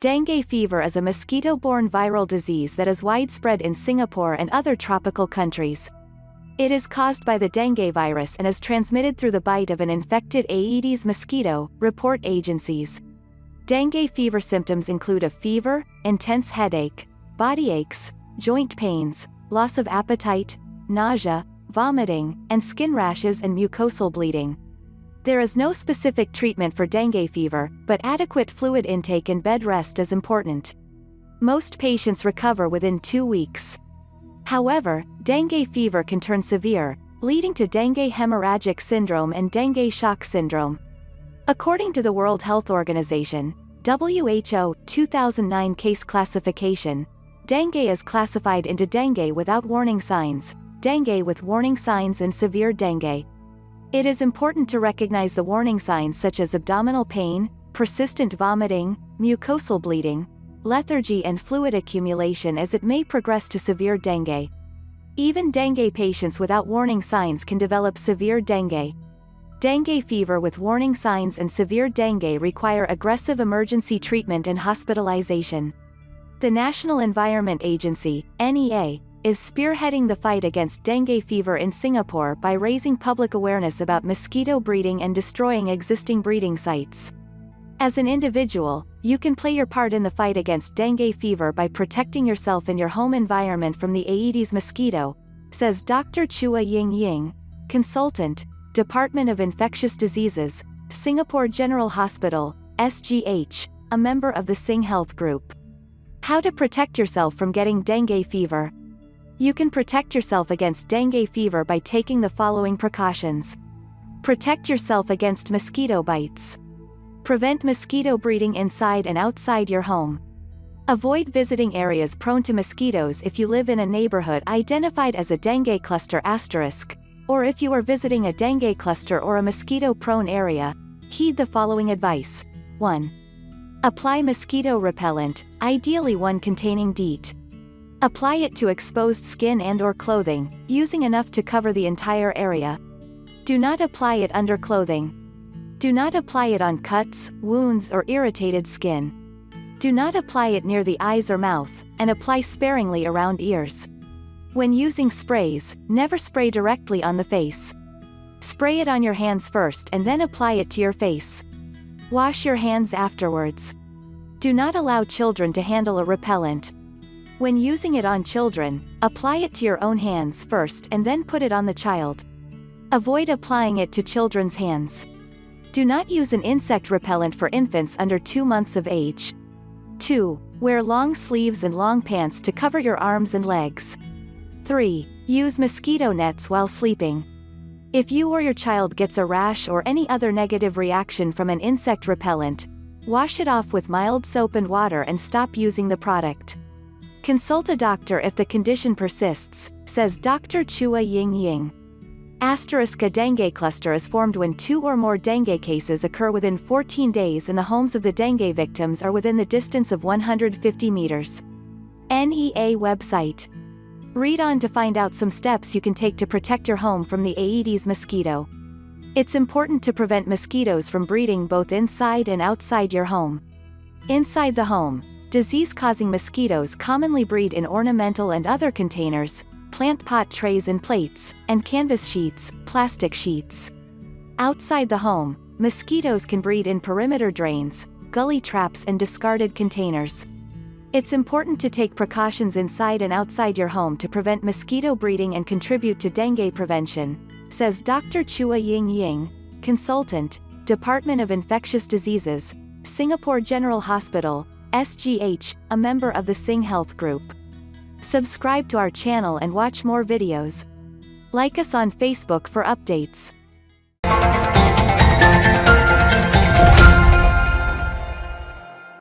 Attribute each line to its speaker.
Speaker 1: Dengue fever is a mosquito-borne viral disease that is widespread in Singapore and other tropical countries. It is caused by the dengue virus and is transmitted through the bite of an infected Aedes mosquito, report agencies. Dengue fever symptoms include a fever, intense headache, body aches, joint pains, loss of appetite, nausea, vomiting, and skin rashes and mucosal bleeding. There is no specific treatment for dengue fever, but adequate fluid intake and bed rest is important. Most patients recover within 2 weeks. However, dengue fever can turn severe, leading to dengue hemorrhagic syndrome and dengue shock syndrome. According to the World Health Organization, WHO 2009 case classification, dengue is classified into dengue without warning signs, dengue with warning signs, and severe dengue. It is important to recognize the warning signs such as abdominal pain, persistent vomiting, mucosal bleeding, lethargy, and fluid accumulation, as it may progress to severe dengue. Even dengue patients without warning signs can develop severe dengue. Dengue fever with warning signs and severe dengue require aggressive emergency treatment and hospitalization. The National Environment Agency, NEA, is spearheading the fight against dengue fever in Singapore by raising public awareness about mosquito breeding and destroying existing breeding sites. As an individual, you can play your part in the fight against dengue fever by protecting yourself and your home environment from the Aedes mosquito, says Dr. Chua Ying Ying, consultant, Department of Infectious Diseases, Singapore General Hospital, SGH, a member of the Sing Health Group. How to protect yourself from getting dengue fever. You can protect yourself against dengue fever by taking the following precautions. Protect yourself against mosquito bites. Prevent mosquito breeding inside and outside your home. Avoid visiting areas prone to mosquitoes if you live in a neighborhood identified as a dengue cluster *, or if you are visiting a dengue cluster or a mosquito-prone area. Heed the following advice. 1. Apply mosquito repellent, ideally one containing DEET. Apply it to exposed skin and/or clothing, using enough to cover the entire area. Do not apply it under clothing. Do not apply it on cuts, wounds, or irritated skin. Do not apply it near the eyes or mouth, and apply sparingly around ears. When using sprays, never spray directly on the face. Spray it on your hands first and then apply it to your face. Wash your hands afterwards. Do not allow children to handle a repellent. When using it on children, apply it to your own hands first and then put it on the child. Avoid applying it to children's hands. Do not use an insect repellent for infants under 2 months of age. 2. Wear long sleeves and long pants to cover your arms and legs. 3. Use mosquito nets while sleeping. If you or your child gets a rash or any other negative reaction from an insect repellent, wash it off with mild soap and water and stop using the product. Consult a doctor if the condition persists, says Dr. Chua Ying Ying. A dengue cluster is formed when 2 or more dengue cases occur within 14 days and the homes of the dengue victims are within the distance of 150 meters. NEA website. Read on to find out some steps you can take to protect your home from the Aedes mosquito. It's important to prevent mosquitoes from breeding both inside and outside your home. Inside the home, disease-causing mosquitoes commonly breed in ornamental and other containers, plant pot trays and plates, and canvas sheets, plastic sheets. Outside the home, mosquitoes can breed in perimeter drains, gully traps, and discarded containers. It's important to take precautions inside and outside your home to prevent mosquito breeding and contribute to dengue prevention, says Dr. Chua Ying Ying, consultant, Department of Infectious Diseases, Singapore General Hospital, SGH, a member of the Sing Health Group. Subscribe to our channel and watch more videos. Like us on Facebook for updates.